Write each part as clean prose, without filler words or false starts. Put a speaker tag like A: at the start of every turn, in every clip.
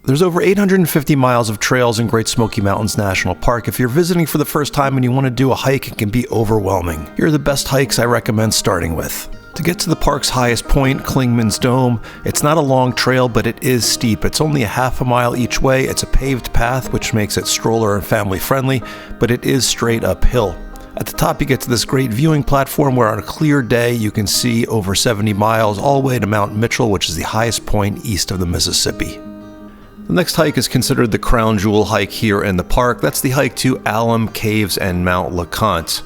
A: There's over 850 miles of trails in Great Smoky Mountains National Park. If you're visiting for the first time and you want to do a hike, it can be overwhelming. Here are the best hikes I recommend starting with. To get to the park's highest point, Clingmans Dome, it's not a long trail, but it is steep. It's only a half a mile each way. It's a paved path, which makes it stroller and family friendly, but it is straight uphill. At the top, you get to this great viewing platform where on a clear day, you can see over 70 miles all the way to Mount Mitchell, which is the highest point east of the Mississippi. The next hike is considered the crown jewel hike here in the park. That's the hike to Alum Caves and Mount LeConte.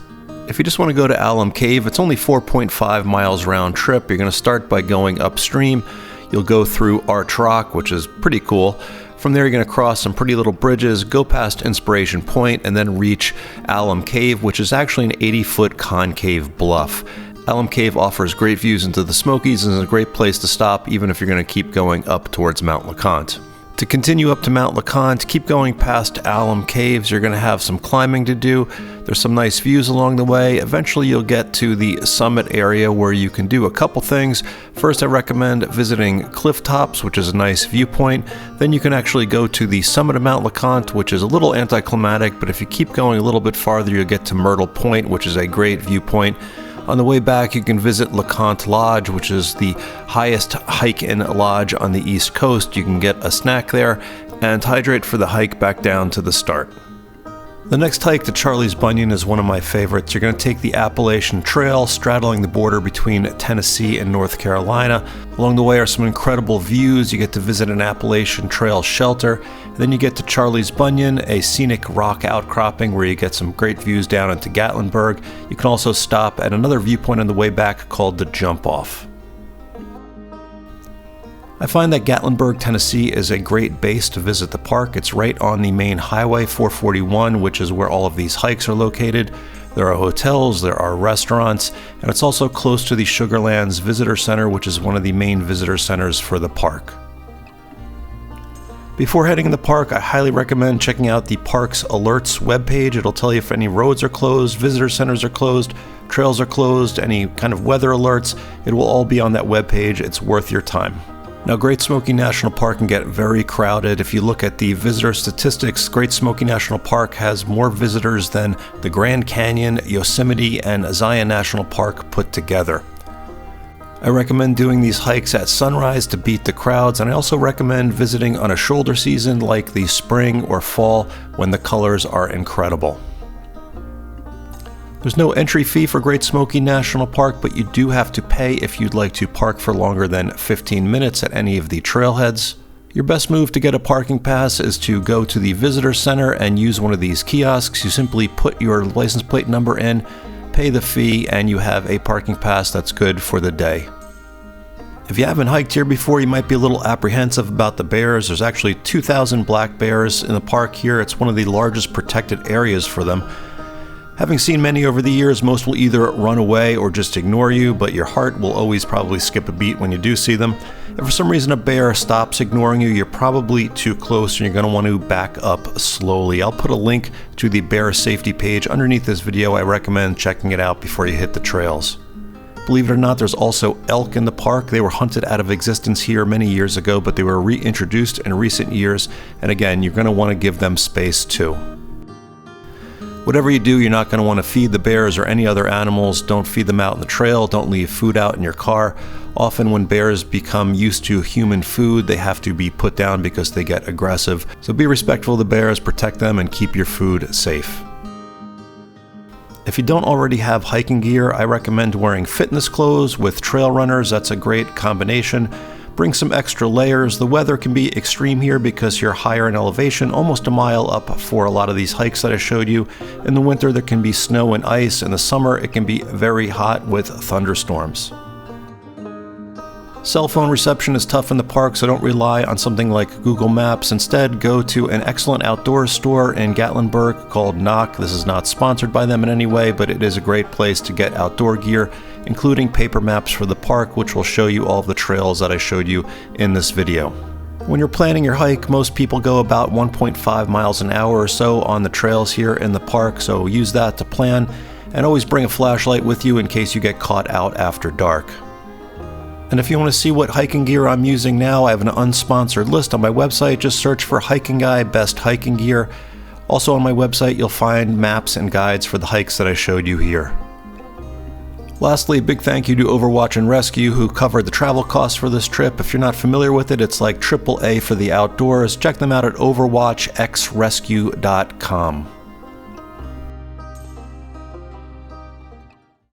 A: If you just want to go to Alum Cave, it's only 4.5 miles round trip. You're going to start by going upstream. You'll go through Arch Rock, which is pretty cool. From there, you're going to cross some pretty little bridges, go past Inspiration Point, and then reach Alum Cave, which is actually an 80-foot concave bluff. Alum Cave offers great views into the Smokies and is a great place to stop, even if you're going to keep going up towards Mount LeConte. To continue up to Mount LeConte, keep going past Alum Caves. You're going to have some climbing to do. There's some nice views along the way. Eventually, you'll get to the summit area where you can do a couple things. First, I recommend visiting Cliff Tops, which is a nice viewpoint. Then you can actually go to the summit of Mount LeConte, which is a little anticlimactic, but if you keep going a little bit farther, you'll get to Myrtle Point, which is a great viewpoint. On the way back, you can visit LeConte Lodge, which is the highest hike-in lodge on the East Coast. You can get a snack there and hydrate for the hike back down to the start. The next hike to Charlies Bunion is one of my favorites. You're going to take the Appalachian Trail, straddling the border between Tennessee and North Carolina. Along the way are some incredible views. You get to visit an Appalachian Trail shelter. Then you get to Charlies Bunion, a scenic rock outcropping where you get some great views down into Gatlinburg. You can also stop at another viewpoint on the way back called the Jump Off. I find that Gatlinburg, Tennessee is a great base to visit the park. It's right on the main highway 441, which is where all of these hikes are located. There are hotels, there are restaurants, and it's also close to the Sugarlands Visitor Center, which is one of the main visitor centers for the park. Before heading in the park, I highly recommend checking out the park's alerts webpage. It'll tell you if any roads are closed, visitor centers are closed, trails are closed, any kind of weather alerts. It will all be on that webpage. It's worth your time. Now, Great Smoky National Park can get very crowded. If you look at the visitor statistics, Great Smoky National Park has more visitors than the Grand Canyon, Yosemite, and Zion National Park put together. I recommend doing these hikes at sunrise to beat the crowds, and I also recommend visiting on a shoulder season like the spring or fall when the colors are incredible. There's no entry fee for Great Smoky National Park, but you do have to pay if you'd like to park for longer than 15 minutes at any of the trailheads. Your best move to get a parking pass is to go to the visitor center and use one of these kiosks. You simply put your license plate number in, pay the fee, and you have a parking pass that's good for the day. If you haven't hiked here before, you might be a little apprehensive about the bears. There's actually 2,000 black bears in the park here. It's one of the largest protected areas for them. Having seen many over the years, most will either run away or just ignore you, but your heart will always probably skip a beat when you do see them. If for some reason a bear stops ignoring you, you're probably too close and you're going to want to back up slowly. I'll put a link to the bear safety page underneath this video. I recommend checking it out before you hit the trails. Believe it or not, there's also elk in the park. They were hunted out of existence here many years ago, but they were reintroduced in recent years. And again, you're going to want to give them space too. Whatever you do, you're not going to want to feed the bears or any other animals. Don't feed them out in the trail. Don't leave food out in your car. Often when bears become used to human food, they have to be put down because they get aggressive. So be respectful of the bears, protect them, and keep your food safe. If you don't already have hiking gear, I recommend wearing fitness clothes with trail runners. That's a great combination. Bring some extra layers. The weather can be extreme here because you're higher in elevation, almost a mile up for a lot of these hikes that I showed you. In the winter, there can be snow and ice. In the summer, it can be very hot with thunderstorms. Cell phone reception is tough in the park, so don't rely on something like Google Maps. Instead, go to an excellent outdoor store in Gatlinburg called Knock. This is not sponsored by them in any way, but it is a great place to get outdoor gear, including paper maps for the park, which will show you all of the trails that I showed you in this video. When you're planning your hike, most people go about 1.5 miles an hour or so on the trails here in the park, so use that to plan, and always bring a flashlight with you in case you get caught out after dark. And if you want to see what hiking gear I'm using now, I have an unsponsored list on my website. Just search for Hiking Guy Best Hiking Gear. Also on my website, you'll find maps and guides for the hikes that I showed you here. Lastly, a big thank you to Overwatch and Rescue, who covered the travel costs for this trip. If you're not familiar with it, it's like AAA for the outdoors. Check them out at overwatchxrescue.com.